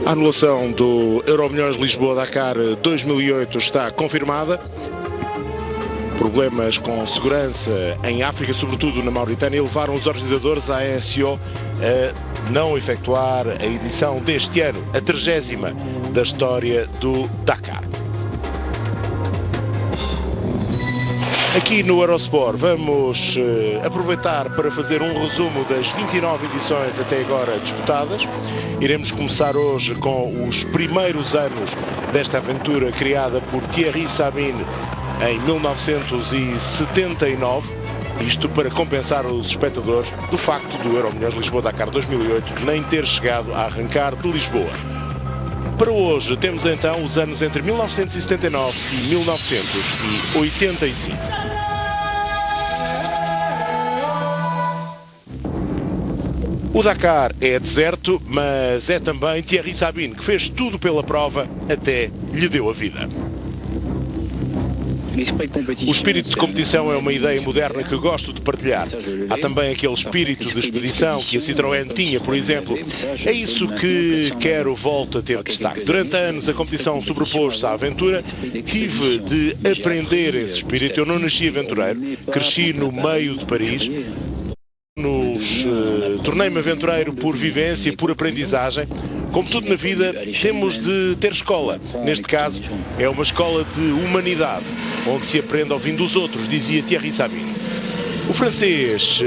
A anulação do Euromilhões Lisboa-Dakar 2008 está confirmada. Problemas com segurança em África, sobretudo na Mauritânia, levaram os organizadores à ASO a não efetuar a edição deste ano, a 30ª da história do Dakar. Aqui no Eurosport vamos aproveitar para fazer um resumo das 29 edições até agora disputadas. Iremos começar hoje com os primeiros anos desta aventura criada por Thierry Sabine em 1979. Isto para compensar os espectadores do facto do Euromilhões Lisboa-Dakar 2008 nem ter chegado a arrancar de Lisboa. Para hoje temos então os anos entre 1979 e 1985. O Dakar é deserto, mas é também Thierry Sabine, que fez tudo pela prova até lhe deu a vida. O espírito de competição é uma ideia moderna que gosto de partilhar. Há também aquele espírito de expedição que a Citroën tinha, por exemplo. É isso que quero voltar a ter destaque. Durante anos a competição sobrepôs-se à aventura. Tive de aprender esse espírito. Eu não nasci aventureiro, cresci no meio de Paris. Tornei-me aventureiro por vivência e por aprendizagem. Como tudo na vida, temos de ter escola. Neste caso, é uma escola de humanidade, onde se aprende ouvindo os outros, dizia Thierry Sabine. O francês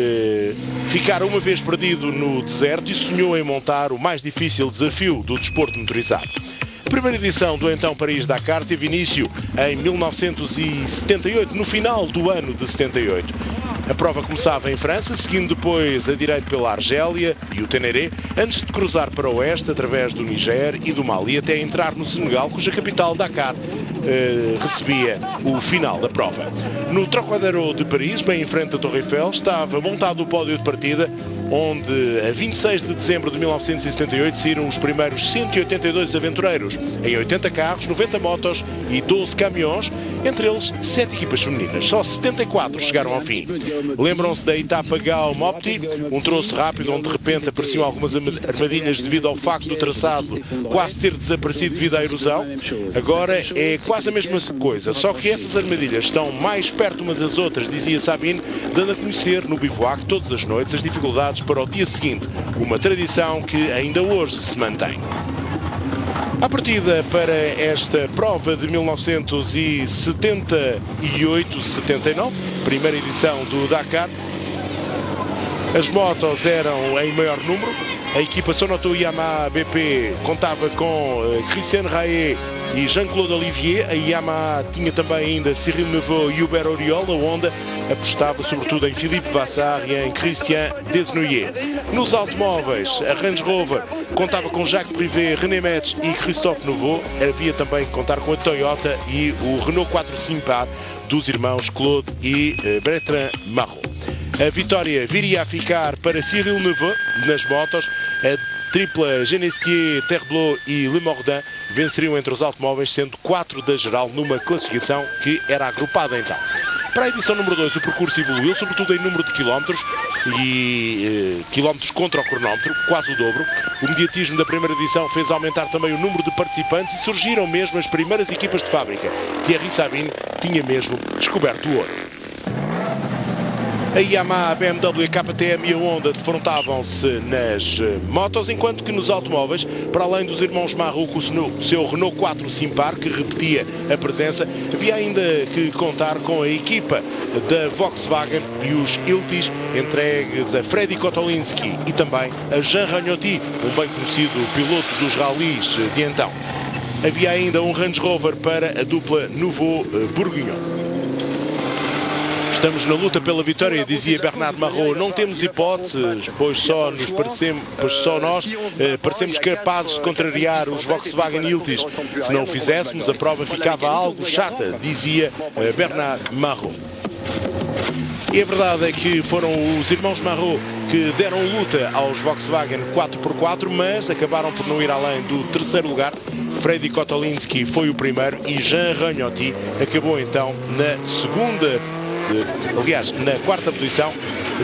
ficara uma vez perdido no deserto e sonhou em montar o mais difícil desafio do desporto motorizado. A primeira edição do então Paris-Dakar teve início em 1978, no final do ano de 78. A prova começava em França, seguindo depois a direito pela Argélia e o Ténéré, antes de cruzar para o oeste através do Níger e do Mali até entrar no Senegal, cuja capital, Dakar, recebia o final da prova. No Trocadero de Paris, bem em frente à Torre Eiffel, estava montado o pódio de partida, onde a 26 de dezembro de 1978 saíram os primeiros 182 aventureiros, em 80 carros, 90 motos e 12 caminhões, entre eles 7 equipas femininas. Só 74 chegaram ao fim. Lembram-se da etapa Gao-Mopti, um troço rápido onde de repente apareciam algumas armadilhas devido ao facto do traçado quase ter desaparecido devido à erosão? Agora é quase a mesma coisa, só que essas armadilhas estão mais perto umas das outras, dizia Sabine, dando a conhecer no bivouac todas as noites as dificuldades para o dia seguinte, uma tradição que ainda hoje se mantém. A partida para esta prova de 1978-79, primeira edição do Dakar, as motos eram em maior número. A equipa Sonoto Yamaha BP contava com Christian Rae e Jean-Claude Olivier. A Yamaha tinha também ainda Cyril Neveu e Hubert Auriol. A Honda apostava sobretudo em Philippe Vassar e em Christian Desnoyers. Nos automóveis, a Range Rover contava com Jacques Privé, René Metz e Christophe Nouveau. Havia também que contar com a Toyota e o Renault 4 Simpar dos irmãos Claude e Bertrand Marot. A vitória viria a ficar para Cyril Neveu nas motos. A tripla Genestier, Terblot e Le Mordin venceriam entre os automóveis, sendo 4 da geral numa classificação que era agrupada então. Para a edição número 2 o percurso evoluiu, sobretudo em número de quilómetros e quilómetros contra o cronómetro, quase o dobro. O mediatismo da primeira edição fez aumentar também o número de participantes e surgiram mesmo as primeiras equipas de fábrica. Thierry Sabine tinha mesmo descoberto o ouro. A Yamaha, a BMW, a KTM e a Honda defrontavam-se nas motos, enquanto que nos automóveis, para além dos irmãos Marot com o seu Renault 4 Simpar, que repetia a presença, havia ainda que contar com a equipa da Volkswagen e os Iltis, entregues a Freddy Kotolinski e também a Jean Ragnotti, um bem conhecido piloto dos rallies de então. Havia ainda um Range Rover para a dupla Nouveau-Bourguignon. Estamos na luta pela vitória, dizia Bernard Marot. Não temos hipóteses, pois só nós parecemos capazes de contrariar os Volkswagen Iltis. Se não o fizéssemos, a prova ficava algo chata, dizia Bernard Marot. E a verdade é que foram os irmãos Marot que deram luta aos Volkswagen 4x4, mas acabaram por não ir além do terceiro lugar. Freddy Kotolinski foi o primeiro e Jean Ragnotti acabou então na segunda aliás, na quarta posição,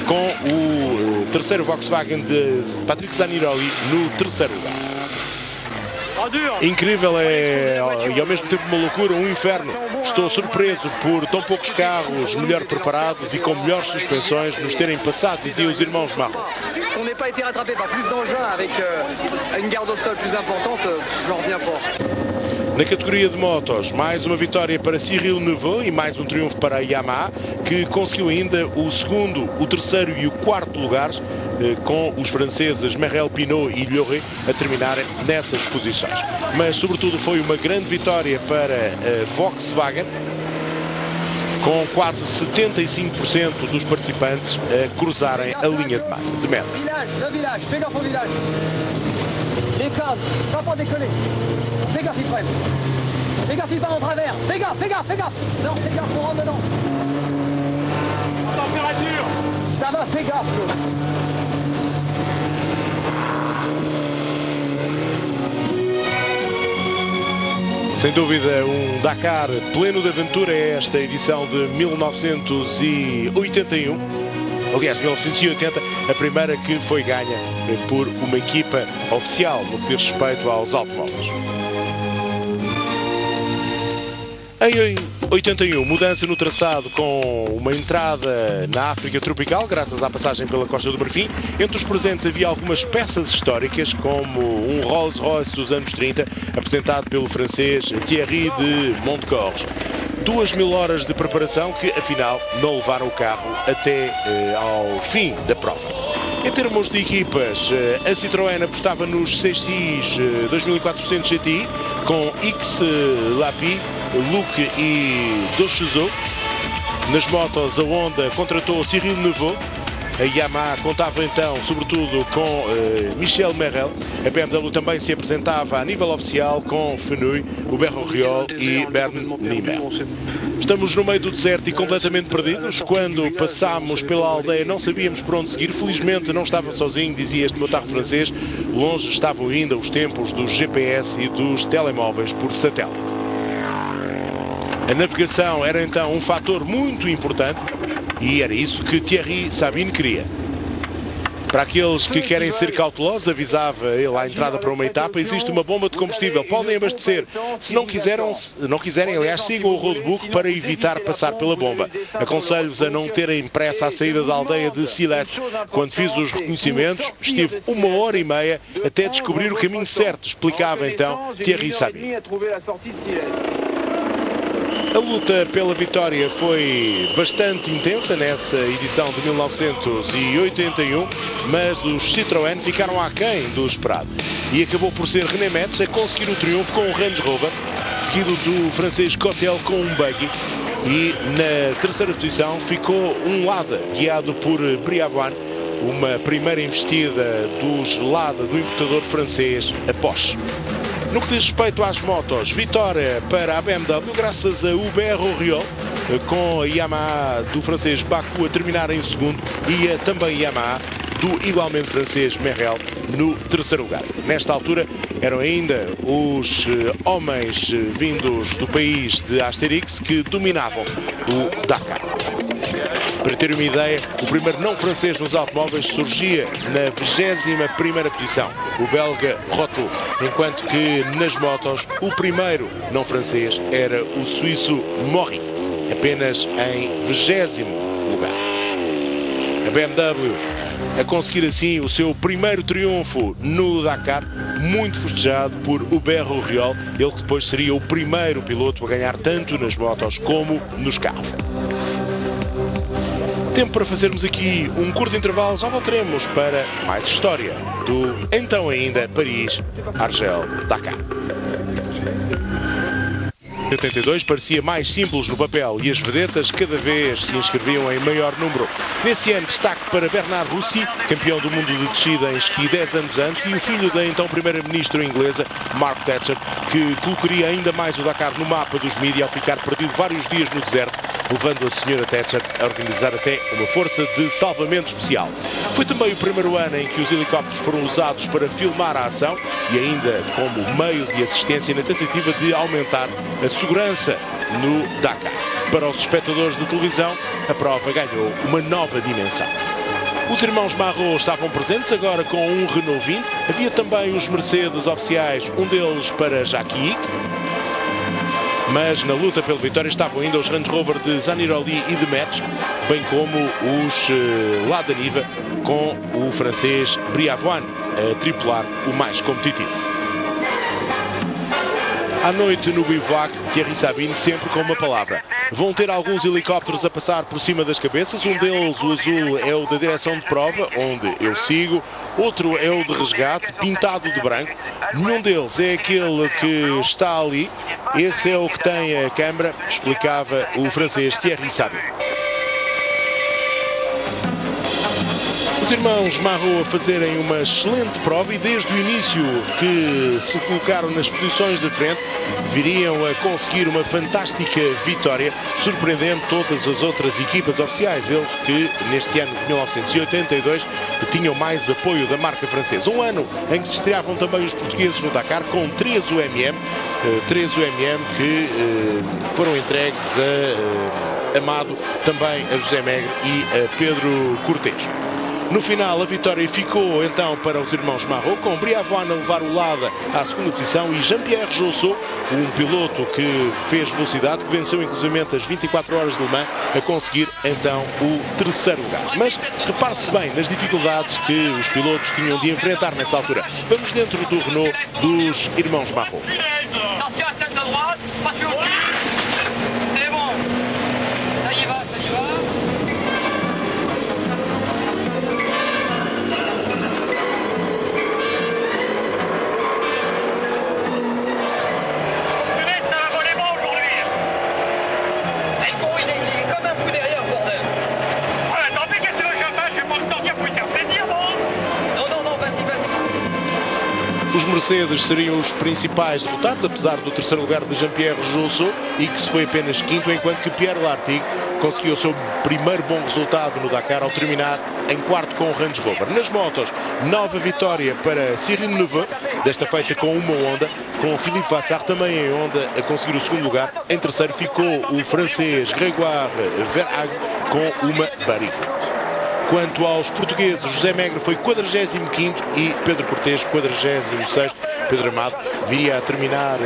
com o terceiro Volkswagen de Patrick Zaniroli no terceiro lugar. Incrível e ao mesmo tempo uma loucura, um inferno. Estou surpreso por tão poucos carros melhor preparados e com melhores suspensões nos terem passado, diziam os irmãos Marron. On n'est pas été rattrapé par plus d'engins avec une garde au sol plus importante, j'en reviens pas. Na categoria de motos, mais uma vitória para Cyril Neveu e mais um triunfo para a Yamaha, que conseguiu ainda o segundo, o terceiro e o quarto lugares, com os franceses Merrell, Pinot e Lioré a terminarem nessas posições. Mas, sobretudo, foi uma grande vitória para a Volkswagen, com quase 75% dos participantes a cruzarem a linha de meta. Le village, fais gaffe au village. Les cases, pas pour décoller. Fais gaffe, il freine. Fais gaffe, il va en travers. Fais gaffe, fais gaffe, fais gaffe. Non, fais gaffe, on rentre dedans. Température. Ça va, fais gaffe, l'autre. Sem dúvida, um Dakar pleno de aventura é esta edição de 1981. Aliás, 1980, a primeira que foi ganha por uma equipa oficial no que diz respeito aos automóveis. Em 81, mudança no traçado com uma entrada na África tropical, graças à passagem pela Costa do Marfim. Entre os presentes havia algumas peças históricas, como um Rolls-Royce dos anos 30, apresentado pelo francês Thierry de Montcorge. 2000 horas de preparação que, afinal, não levaram o carro até ao fim da prova. Em termos de equipas, a Citroën apostava nos 6X 2400 GTI, com X Lapi, Luke e Dochuzo. Nas motos, a Honda contratou Cyril Neveu. A Yamaha contava então, sobretudo, com Michel Merrell. A BMW também se apresentava a nível oficial com Fenouil, Hubert Auriol e Bernd Niemeyer. Estamos no meio do deserto e completamente perdidos. Quando passámos pela aldeia não sabíamos por onde seguir. Felizmente não estava sozinho, dizia este motarro francês. Longe estavam ainda os tempos dos GPS e dos telemóveis por satélite. A navegação era então um fator muito importante e era isso que Thierry Sabine queria. Para aqueles que querem ser cautelosos, avisava ele à entrada para uma etapa, existe uma bomba de combustível, podem abastecer. Se não quiserem, aliás, sigam o roadbook para evitar passar pela bomba. Aconselho-vos a não terem pressa à saída da aldeia de Silet. Quando fiz os reconhecimentos, estive 1h30 até descobrir o caminho certo, explicava então Thierry Sabine. A luta pela vitória foi bastante intensa nessa edição de 1981, mas os Citroën ficaram aquém do esperado. E acabou por ser René Metz a conseguir o triunfo com o Range Rover, seguido do francês Cottel com um buggy. E na terceira posição ficou um Lada, guiado por Briavoine, uma primeira investida dos Lada do importador francês, a Porsche. No que diz respeito às motos, vitória para a BMW, graças a Hubert Auriol, com a Yamaha do francês Baku a terminar em segundo e também Yamaha do igualmente francês Merrell no terceiro lugar. Nesta altura eram ainda os homens vindos do país de Asterix que dominavam o Dakar. Para ter uma ideia, o primeiro não francês nos automóveis surgia na 21ª posição, o belga Roto, enquanto que nas motos o primeiro não francês era o suíço Mori, apenas em 20º lugar. A BMW a conseguir assim o seu primeiro triunfo no Dakar, muito festejado por Hubert Auriol, ele que depois seria o primeiro piloto a ganhar tanto nas motos como nos carros. Tempo para fazermos aqui um curto intervalo, já voltaremos para mais história do então ainda Paris-Argel-Dakar. 82 parecia mais simples no papel e as vedetas cada vez se inscreviam em maior número. Nesse ano, destaque para Bernard Roussy, campeão do mundo de descida em esqui 10 anos antes, e o filho da então primeira-ministra inglesa, Mark Thatcher, que colocaria ainda mais o Dakar no mapa dos mídias ao ficar perdido vários dias no deserto, levando a senhora Thatcher a organizar até uma força de salvamento especial. Foi também o primeiro ano em que os helicópteros foram usados para filmar a ação e ainda como meio de assistência na tentativa de aumentar a segurança no Dakar. Para os espectadores de televisão, a prova ganhou uma nova dimensão. Os irmãos Marot estavam presentes agora com um Renault 20. Havia também os Mercedes oficiais, um deles para Jackie X. Mas na luta pela vitória estavam ainda os Range Rover de Zaniroli e de Metz, bem como os Lada Niva com o francês Briavoine a tripular o mais competitivo. À noite no bivouac, Thierry Sabine sempre com uma palavra. Vão ter alguns helicópteros a passar por cima das cabeças. Um deles, o azul, é o da direção de prova, onde eu sigo. Outro é o de resgate, pintado de branco. Nenhum deles é aquele que está ali. Esse é o que tem a câmara, explicava o francês Thierry Sabine. Os irmãos Marot a fazerem uma excelente prova e desde o início que se colocaram nas posições de frente viriam a conseguir uma fantástica vitória, surpreendendo todas as outras equipas oficiais. Eles que neste ano de 1982 tinham mais apoio da marca francesa. Um ano em que se estreavam também os portugueses no Dakar com 3 UMM que foram entregues a Amado, também a José Megre e a Pedro Cortês. No final, a vitória ficou então para os irmãos Marot, com Briavoine a levar o Lada à segunda posição e Jean-Pierre Josso, um piloto que fez velocidade, que venceu inclusivamente as 24 horas de Le Mans, a conseguir então o terceiro lugar. Mas repare-se bem nas dificuldades que os pilotos tinham de enfrentar nessa altura. Vamos dentro do Renault dos irmãos Marot. Os Mercedes seriam os principais derrotados, apesar do terceiro lugar de Jean-Pierre Josso, e que se foi apenas quinto, enquanto que Pierre Lartigue conseguiu o seu primeiro bom resultado no Dakar ao terminar em quarto com o Range Rover. Nas motos, nova vitória para Cyril Neveu, desta feita com uma Honda, com o Philippe Vassart também em Honda a conseguir o segundo lugar. Em terceiro ficou o francês Grégoire Verhaeghe com uma Barrique. Quanto aos portugueses, José Megre foi 45º e Pedro Cortês 46º. Pedro Amado viria a terminar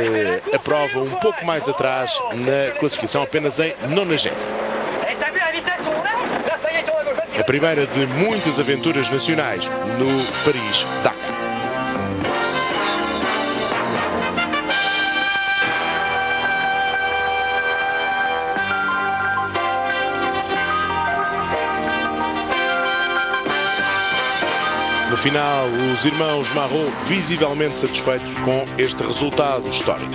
a prova um pouco mais atrás na classificação, apenas em 90º. A primeira de muitas aventuras nacionais no Paris-Dakar. No final, os irmãos Marot visivelmente satisfeitos com este resultado histórico.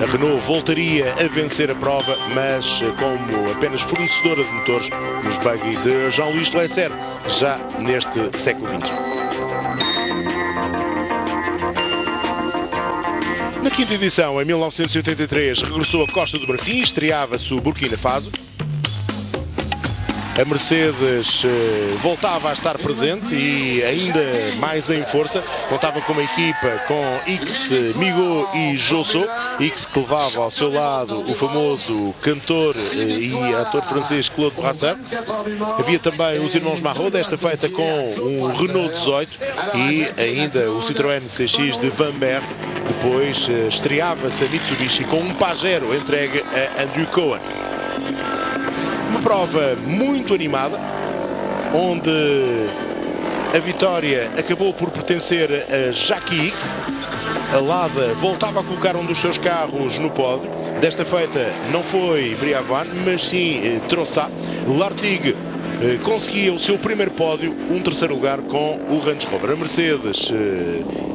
A Renault voltaria a vencer a prova, mas como apenas fornecedora de motores nos buggy de Jean-Louis Lesser, já neste século XX. Na quinta edição, em 1983, regressou a Costa do Marfim, estreava-se o Burkina Faso. A Mercedes voltava a estar presente e ainda mais em força. Contava com uma equipa com X, Migaud e Josso. X que levava ao seu lado o famoso cantor e ator francês Claude Brasseur. Havia também os irmãos Marot, desta feita com um Renault 18 e ainda o Citroën CX de Van Berg. Depois estreava-se a Mitsubishi com um Pajero entregue a Andrew Cohen. Uma prova muito animada, onde a vitória acabou por pertencer a Jackie X. A Lada voltava a colocar um dos seus carros no pódio. Desta feita não foi Briavoine, mas sim Trossat. Lartigue conseguia o seu primeiro pódio, um terceiro lugar com o Range Rover. A Mercedes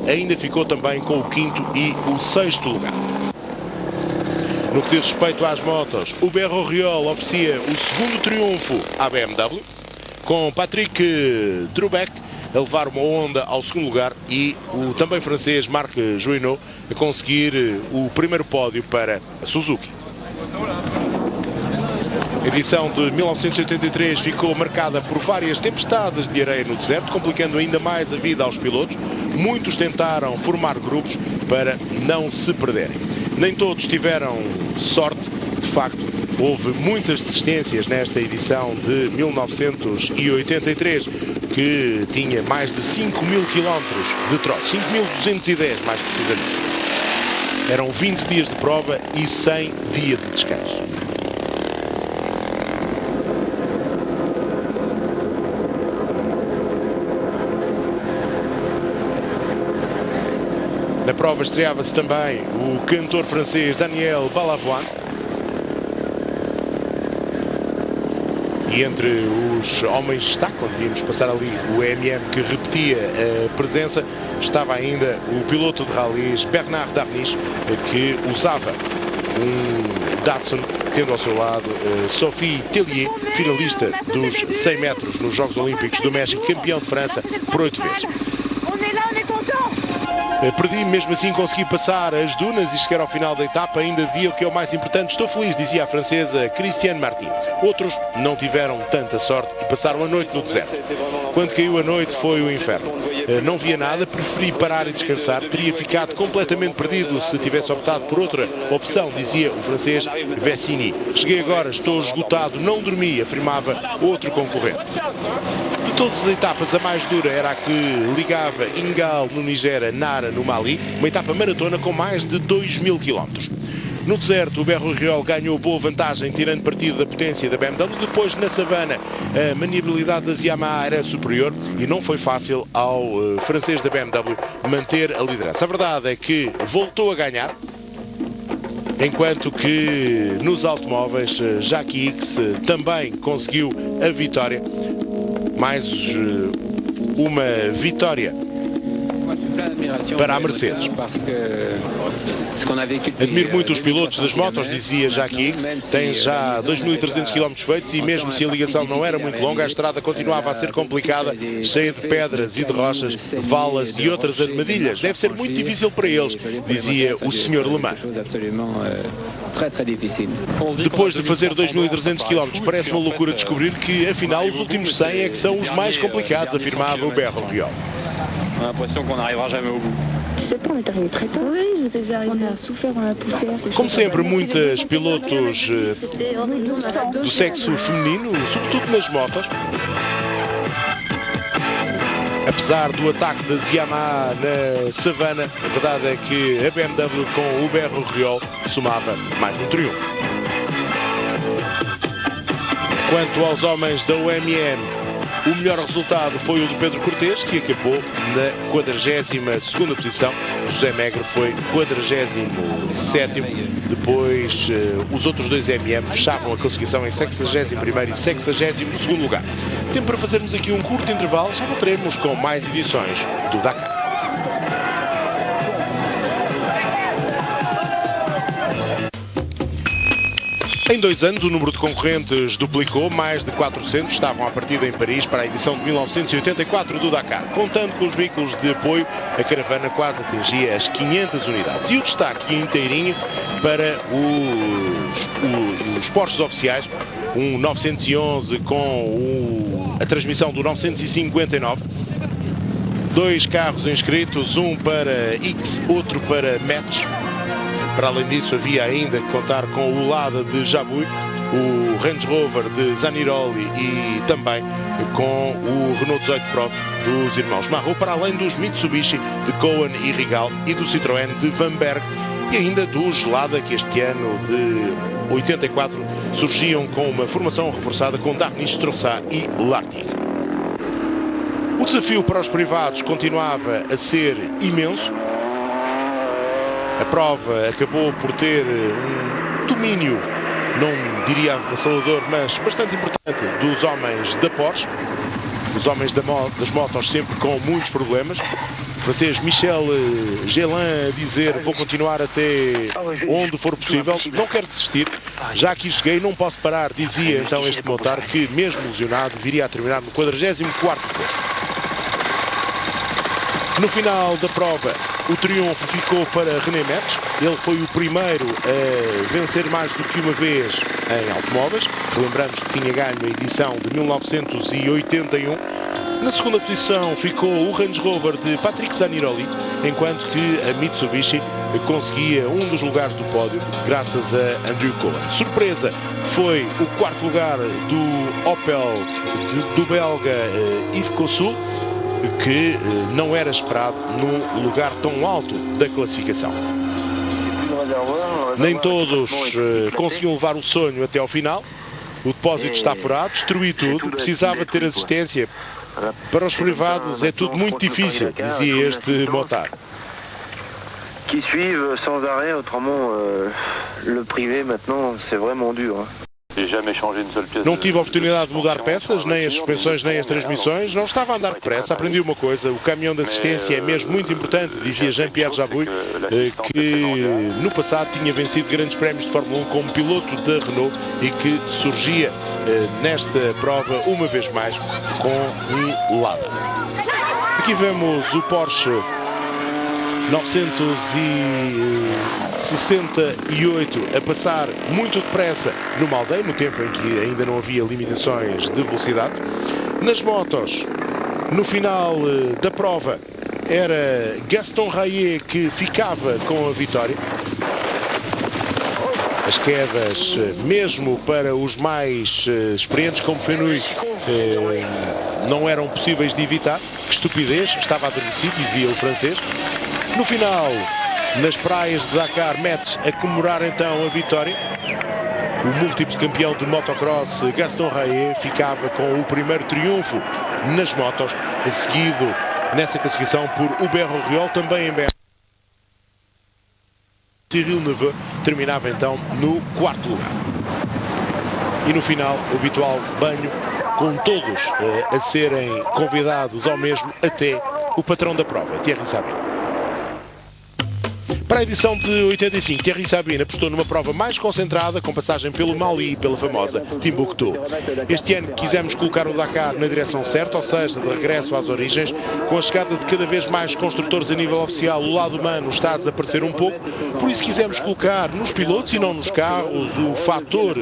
ainda ficou também com o quinto e o sexto lugar. No que diz respeito às motos, o Berroriol oferecia o segundo triunfo à BMW, com Patrick Trubec a levar uma Honda ao segundo lugar e o também francês Marc Jouinot a conseguir o primeiro pódio para a Suzuki. A edição de 1983 ficou marcada por várias tempestades de areia no deserto, complicando ainda mais a vida aos pilotos. Muitos tentaram formar grupos para não se perderem. Nem todos tiveram sorte de facto, houve muitas desistências nesta edição de 1983, que tinha mais de 5.000 quilómetros de troço, 5.210 mais precisamente. Eram 20 dias de prova e 100 dias de descanso. Na prova estreava-se também o cantor francês Daniel Balavoine. E entre os homens de destaque, quando íamos passar ali o EMM que repetia a presença, estava ainda o piloto de rallies Bernard Darniche, que usava um Datsun, tendo ao seu lado Sophie Tellier, finalista dos 100 metros nos Jogos Olímpicos do México, campeão de França por 8 vezes. Perdi, mesmo assim consegui passar as dunas e chegar ao final da etapa, ainda dia o que é o mais importante. Estou feliz, dizia a francesa Christiane Martin. Outros não tiveram tanta sorte e passaram a noite no deserto. Quando caiu a noite foi o inferno. Não via nada, preferi parar e descansar. Teria ficado completamente perdido se tivesse optado por outra opção, dizia o francês Vecini. Cheguei agora, estou esgotado, não dormi, afirmava outro concorrente. De todas as etapas, a mais dura era a que ligava Ingal no Nigéria a Nara no Mali, uma etapa maratona com mais de 2.000 quilómetros. No deserto, o Berro-Riol ganhou boa vantagem, tirando partido da potência da BMW. Depois, na savana, a maniabilidade das Yamaha era superior e não foi fácil ao francês da BMW manter a liderança. A verdade é que voltou a ganhar, enquanto que nos automóveis, Jackie Ickx também conseguiu a vitória. Mais uma vitória para a Mercedes. Admiro muito os pilotos das motos, dizia Jackie Ickx. Tem já 2.300 km feitos e mesmo se a ligação não era muito longa, a estrada continuava a ser complicada, cheia de pedras e de rochas, valas e outras armadilhas. Deve ser muito difícil para eles, dizia o Sr. Le Mans. Depois de fazer 2.300 km, parece uma loucura descobrir que, afinal, os últimos 100 é que são os mais complicados, afirmava o Berro-Riol. Como sempre, muitas pilotos do sexo feminino, sobretudo nas motos. Apesar do ataque das Yamaha na savana, a verdade é que a BMW com o Berro-Riol somava mais um triunfo. Quanto aos homens da OMM, o melhor resultado foi o de Pedro Cortês, que acabou na 42ª posição. José Megre foi 47º. Depois, os outros dois MM fechavam a classificação em 61º e 62º lugar. Tempo para fazermos aqui um curto intervalo. Já voltaremos com mais edições do Dakar. Em 2 anos, o número de concorrentes duplicou, mais de 400 estavam à partida em Paris para a edição de 1984 do Dakar. Contando com os veículos de apoio, a caravana quase atingia as 500 unidades. E o destaque inteirinho para os Porsches oficiais, um 911 com a transmissão do 959, 2 carros inscritos, um para Ickx, outro para Metz. Para além disso, havia ainda que contar com o Lada de Jabouille, o Range Rover de Zaniroli e também com o Renault 18 Pro dos irmãos Marot, para além dos Mitsubishi de Cohen e Rigal e do Citroën de Vanberg e ainda dos Lada, que este ano de 84 surgiam com uma formação reforçada com Darniche, Trossat e Lartigue. O desafio para os privados continuava a ser imenso. A prova acabou por ter um domínio, não diria avassalador, mas bastante importante, dos homens da Porsche. Os homens das motos sempre com muitos problemas. O francês Michel Gelin a dizer: vou continuar até onde for possível, não quero desistir, já aqui cheguei, não posso parar, dizia então este motor, que mesmo lesionado viria a terminar no 44º posto. No final da prova, o triunfo ficou para René Metz. Ele foi o primeiro a vencer mais do que uma vez em automóveis. Relembramos que tinha ganho a edição de 1981. Na segunda posição ficou o Range Rover de Patrick Zaniroli, enquanto que a Mitsubishi conseguia um dos lugares do pódio graças a Andrew Cohen. Surpresa foi o quarto lugar do Opel do belga Yves Cossul, que não era esperado num lugar tão alto da classificação. Nem todos conseguiam levar o sonho até ao final. O depósito está furado, destruí tudo, precisava ter assistência. Para os privados é tudo muito difícil, dizia este motard. Qui suivent sans arrêt, autrement le privé maintenant c'est vraiment dur. Não tive a oportunidade de mudar peças, nem as suspensões, nem as transmissões. Não estava a andar depressa. Aprendi uma coisa: o caminhão de assistência é mesmo muito importante, dizia Jean-Pierre Jabouille, que no passado tinha vencido grandes prémios de Fórmula 1 como piloto da Renault e que surgia nesta prova uma vez mais com um Lada. Aqui vemos o Porsche 968 a passar muito depressa numa aldeia, no tempo em que ainda não havia limitações de velocidade. Nas motos, no final da prova, era Gaston Rayet que ficava com a vitória. As quedas, mesmo para os mais experientes como Fenouille, não eram possíveis de evitar. Que estupidez, estava adormecido, dizia o francês. No final, nas praias de Dakar, Metz a comemorar então a vitória. O múltiplo campeão de motocross Gaston Rayet ficava com o primeiro triunfo nas motos, seguido nessa classificação por Hubert Auriol, também em BR. Cyril Neveu terminava então no quarto lugar. E no final, o habitual banho, com todos a serem convidados ao mesmo, até o patrão da prova, Thierry Sabine. Para a edição de 85, Thierry Sabine apostou numa prova mais concentrada, com passagem pelo Mali e pela famosa Timbuktu. Este ano quisemos colocar o Dakar na direção certa, ou seja, de regresso às origens. Com a chegada de cada vez mais construtores a nível oficial, o lado humano está a desaparecer um pouco. Por isso quisemos colocar nos pilotos e não nos carros o fator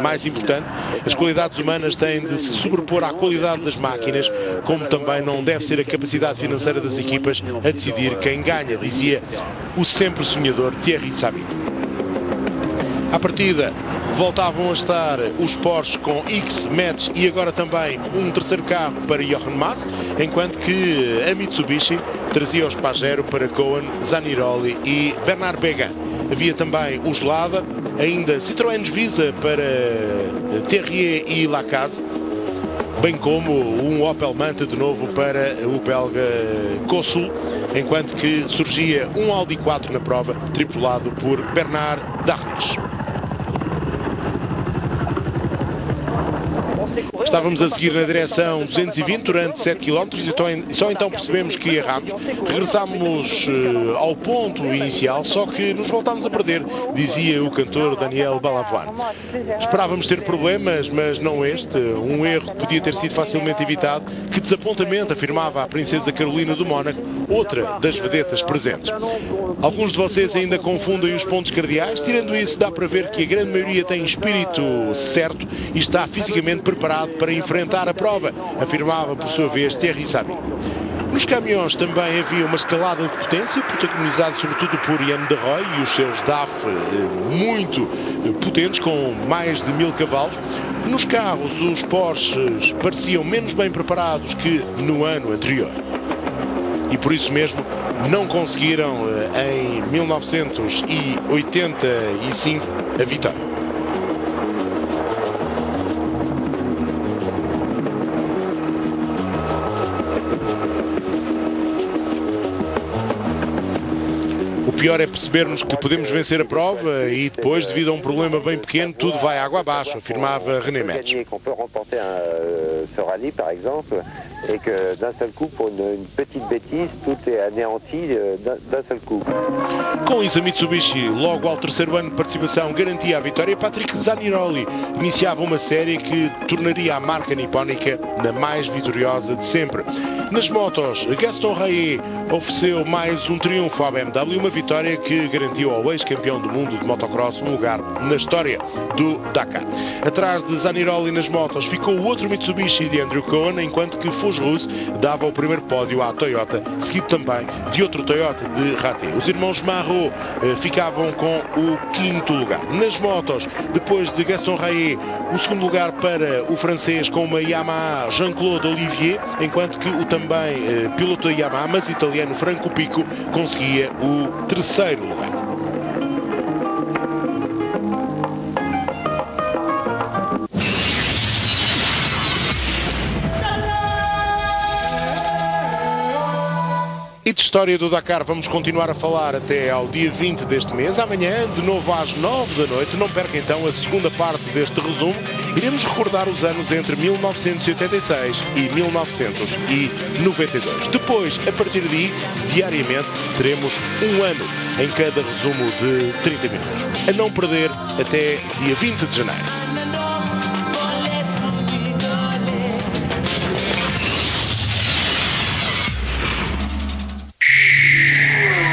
mais importante. As qualidades humanas têm de se sobrepor à qualidade das máquinas, como também não deve ser a capacidade financeira das equipas a decidir quem ganha, dizia o sempre sonhador Thierry Sabine. À partida, voltavam a estar os Porsche com X, Metz e agora também um terceiro carro para Jochen Mass, enquanto que a Mitsubishi trazia os Pajero para Cohen, Zaniroli e Bernard Béguin. Havia também os Lada, ainda Citroën Visa para Terrier e Lacaze, bem como um Opel Manta de novo para o belga Cossul, enquanto que surgia um Audi 4 na prova, tripulado por Bernard Darniche. Estávamos a seguir na direção 220 durante 7 km e só então percebemos que erramos. Regressámos ao ponto inicial, só que nos voltámos a perder, dizia o cantor Daniel Balavoine. Esperávamos ter problemas, mas não este. Um erro que podia ter sido facilmente evitado. Que desapontamento, afirmava a princesa Carolina do Mónaco, outra das vedetas presentes. Alguns de vocês ainda confundem os pontos cardeais. Tirando isso, dá para ver que a grande maioria tem espírito certo e está fisicamente preparado para enfrentar a prova, afirmava por sua vez Thierry Sabine. Nos caminhões também havia uma escalada de potência, protagonizada sobretudo por Yann Derroy e os seus DAF muito potentes, com mais de 1000 cavalos. Nos carros, os Porsches pareciam menos bem preparados que no ano anterior. E por isso mesmo não conseguiram em 1985 a vitória. O pior é percebermos que podemos vencer a prova e depois, devido a um problema bem pequeno, tudo vai água abaixo, afirmava René Metz. Et que d'un seul coup, pour une petite bêtise, tout est anéanti d'un seul coup. Com isso, a Mitsubishi, logo ao terceiro ano de participação, garantia a vitória. Patrick Zaniroli iniciava uma série que tornaria a marca nipónica na mais vitoriosa de sempre. Nas motos, Gaston Rayet ofereceu mais um triunfo à BMW, uma vitória que garantiu ao ex-campeão do mundo de motocross um lugar na história do Dakar. Atrás de Zaniroli nas motos ficou o outro Mitsubishi de Andrew Cohen, enquanto que Fujrus dava o primeiro pódio à Toyota, seguido também de outro Toyota de Raté. Os irmãos Marot ficavam com o quinto lugar. Nas motos, depois de Gaston Rayet, o segundo lugar para o francês com uma Yamaha Jean-Claude Olivier, enquanto que o também piloto da Yamaha, mas italiano Franco Pico, conseguia o terceiro lugar. E de história do Dakar vamos continuar a falar até ao dia 20 deste mês. Amanhã, de novo às 9 da noite, não perca então a segunda parte deste resumo. Iremos recordar os anos entre 1986 e 1992. Depois, a partir daí, diariamente, teremos um ano em cada resumo de 30 minutos. A não perder até dia 20 de janeiro.